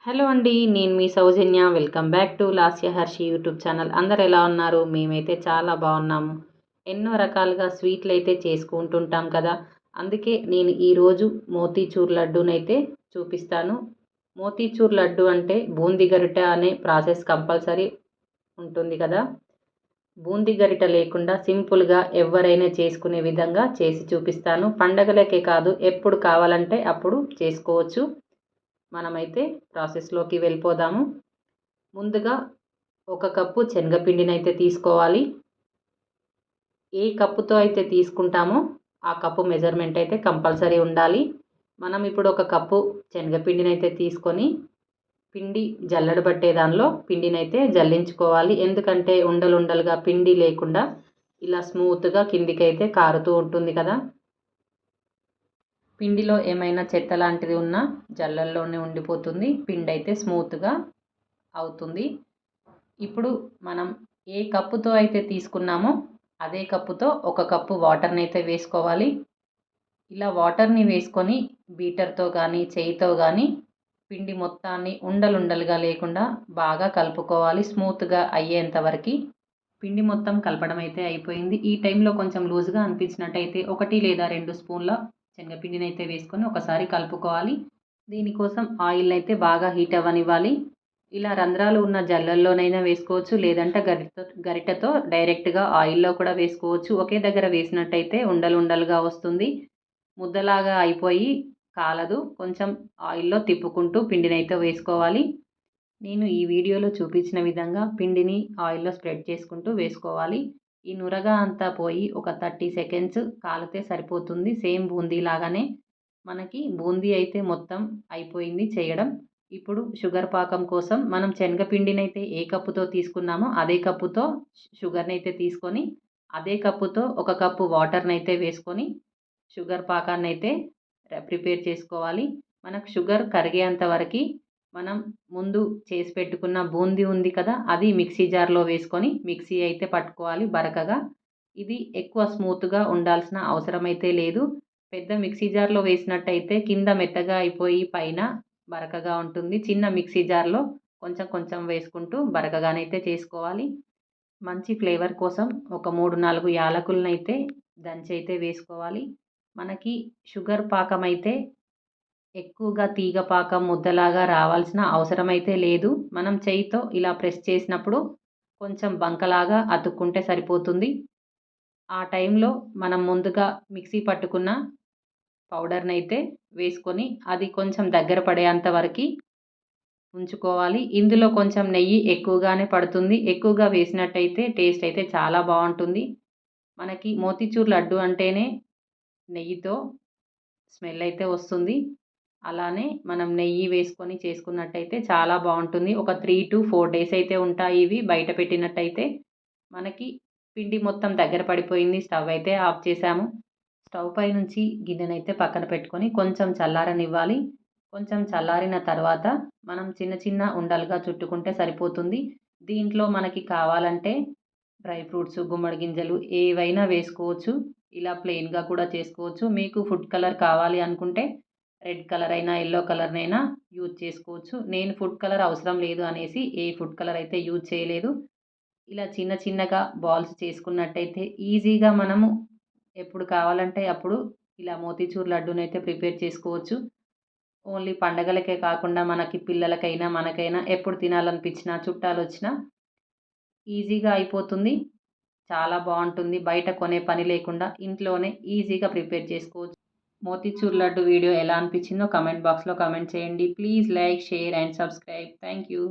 Hello అండి. నేను మీ Soujanya. Welcome back to Lasya Harshi YouTube channel. అందరు ఎలా ఉన్నారు? మేమైతే చాలా బాగున్నాము. ఎన్నో రకాలుగా స్వీట్లు అయితే చేసుకుంటుంటాం కదా. అందుకే నేను ఈరోజు మోతీచూర్ లడ్డూనైతే చూపిస్తాను. మోతీచూర్ లడ్డు అంటే బూందీ గరిట అనే ప్రాసెస్ కంపల్సరీ ఉంటుంది కదా. బూందీ గరిట లేకుండా సింపుల్గా ఎవరైనా చేసుకునే విధంగా చేసి చూపిస్తాను. పండగలకే కాదు, ఎప్పుడు కావాలంటే అప్పుడు చేసుకోవచ్చు. మనమైతే ప్రాసెస్లోకి వెళ్ళిపోదాము. ముందుగా ఒక కప్పు శనగపిండినైతే తీసుకోవాలి. ఏ కప్పుతో అయితే తీసుకుంటామో ఆ కప్పు మెజర్మెంట్ అయితే కంపల్సరీ ఉండాలి. మనం ఇప్పుడు ఒక కప్పు శనగపిండినైతే తీసుకొని పిండి జల్లెడ పట్టే దానిలో పిండినైతే జల్లించుకోవాలి. ఎందుకంటే ఉండలుండలుగా పిండి లేకుండా ఇలా స్మూత్గా కిందికైతే కారుతూ ఉంటుంది కదా. పిండిలో ఏమైనా చెత్త లాంటిది ఉన్నా జల్లల్లోనే ఉండిపోతుంది. పిండి అయితే స్మూత్గా అవుతుంది. ఇప్పుడు మనం ఏ కప్పుతో అయితే తీసుకున్నామో అదే కప్పుతో ఒక కప్పు వాటర్ని అయితే వేసుకోవాలి. ఇలా వాటర్ని వేసుకొని బీటర్తో కానీ చేయితో కానీ పిండి మొత్తాన్ని ఉండలుండలుగా లేకుండా బాగా కలుపుకోవాలి. స్మూత్గా అయ్యేంత వరకు పిండి మొత్తం కలపడం అయితే అయిపోయింది. ఈ టైంలో కొంచెం లూజ్గా అనిపించినట్టయితే 1 లేదా 2 స్పూన్ల శనగపిండిని అయితే వేసుకొని ఒకసారి కలుపుకోవాలి. దీనికోసం ఆయిల్ని అయితే బాగా హీట్ అవ్వనివ్వాలి. ఇలా రంధ్రాలు ఉన్న జల్లల్లోనైనా వేసుకోవచ్చు, లేదంటే గరిటతో డైరెక్ట్గా ఆయిల్లో కూడా వేసుకోవచ్చు. ఒకే దగ్గర వేసినట్టయితే ఉండలుగా వస్తుంది. ముద్దలాగా అయిపోయి కాలదు. కొంచెం ఆయిల్లో తిప్పుకుంటూ పిండినైతే వేసుకోవాలి. నేను ఈ వీడియోలో చూపించిన విధంగా పిండిని ఆయిల్లో స్ప్రెడ్ చేసుకుంటూ వేసుకోవాలి. ఈ నురగ అంతా పోయి ఒక 30 సెకండ్స్ కాలితే సరిపోతుంది. సేమ్ బూందీ లాగానే మనకి బూందీ అయితే మొత్తం అయిపోయింది చేయడం. ఇప్పుడు షుగర్ పాకం కోసం మనం శనగపిండినైతే ఏ కప్పుతో తీసుకున్నామో అదే కప్పుతో షుగర్నైతే తీసుకొని అదే కప్పుతో ఒక కప్పు వాటర్నైతే వేసుకొని షుగర్ పాకాన్నైతే ప్రిపేర్ చేసుకోవాలి. మనకు షుగర్ కరిగేంత వరకు మనం ముందు చేసి పెట్టుకున్న బూందీ ఉంది కదా, అది మిక్సీ జార్లో వేసుకొని మిక్సీ అయితే పట్టుకోవాలి బరకగా. ఇది ఎక్కువ స్మూత్గా ఉండాల్సిన అవసరం అయితే లేదు. పెద్ద మిక్సీ జార్లో వేసినట్టయితే కింద మెత్తగా అయిపోయి పైన బరకగా ఉంటుంది. చిన్న మిక్సీ జార్లో కొంచెం కొంచెం వేసుకుంటూ బరకగానైతే చేసుకోవాలి. మంచి ఫ్లేవర్ కోసం ఒక 3-4 యాలకులనైతే దంచి అయితే వేసుకోవాలి. మనకి షుగర్ పాకం అయితే ఎక్కువగా తీగ పాకం ముద్దలాగా రావాల్సిన అవసరం అయితే లేదు. మనం చేయితో ఇలా ప్రెస్ చేసినప్పుడు కొంచెం బంకలాగా అతుక్కుంటే సరిపోతుంది. ఆ టైంలో మనం ముందుగా మిక్సీ పట్టుకున్న పౌడర్నైతే వేసుకొని అది కొంచెం దగ్గర పడేంత వరకు ఉంచుకోవాలి. ఇందులో కొంచెం నెయ్యి ఎక్కువగానే పడుతుంది. ఎక్కువగా వేసినట్టయితే టేస్ట్ అయితే చాలా బాగుంటుంది. మనకి మోతీచూర్ లడ్డు అంటేనే నెయ్యితో స్మెల్ అయితే వస్తుంది. అలానే మనం నెయ్యి వేసుకొని చేసుకున్నట్టయితే చాలా బాగుంటుంది. ఒక 3-4 డేస్ అయితే ఉంటాయి ఇవి బయట పెట్టినట్టయితే. మనకి పిండి మొత్తం దగ్గర పడిపోయింది. స్టవ్ అయితే ఆఫ్ చేసాము. స్టవ్ పై నుంచి గిన్నెనైతే పక్కన పెట్టుకొని కొంచెం చల్లారనివ్వాలి. కొంచెం చల్లారిన తర్వాత మనం చిన్న చిన్న ఉండలుగా చుట్టుకుంటే సరిపోతుంది. దీంట్లో మనకి కావాలంటే డ్రై ఫ్రూట్స్, గుమ్మడి గింజలు ఏవైనా వేసుకోవచ్చు. ఇలా ప్లెయిన్గా కూడా చేసుకోవచ్చు. మీకు ఫుడ్ కలర్ కావాలి అనుకుంటే రెడ్ కలర్ అయినా ఎల్లో కలర్నైనా యూజ్ చేసుకోవచ్చు. నేను ఫుడ్ కలర్ అవసరం లేదు అనేసి ఏ ఫుడ్ కలర్ అయితే యూజ్ చేయలేదు. ఇలా చిన్న చిన్నగా బాల్స్ చేసుకున్నట్టయితే ఈజీగా మనము ఎప్పుడు కావాలంటే అప్పుడు ఇలా మోతీచూర్ లడ్డూనైతే ప్రిపేర్ చేసుకోవచ్చు. ఓన్లీ పండగలకే కాకుండా మనకి పిల్లలకైనా మనకైనా ఎప్పుడు తినాలనిపించినా చుట్టాలు వచ్చినా ఈజీగా అయిపోతుంది. చాలా బాగుంటుంది. బయట కొనే పని లేకుండా ఇంట్లోనే ఈజీగా ప్రిపేర్ చేసుకోవచ్చు. మోతీచూర్ లడ్డు వీడియో ఎలా అనిపించిందో కమెంట్ బాక్స్లో కమెంట్ చేయండి. Please like, share and subscribe. Thank you.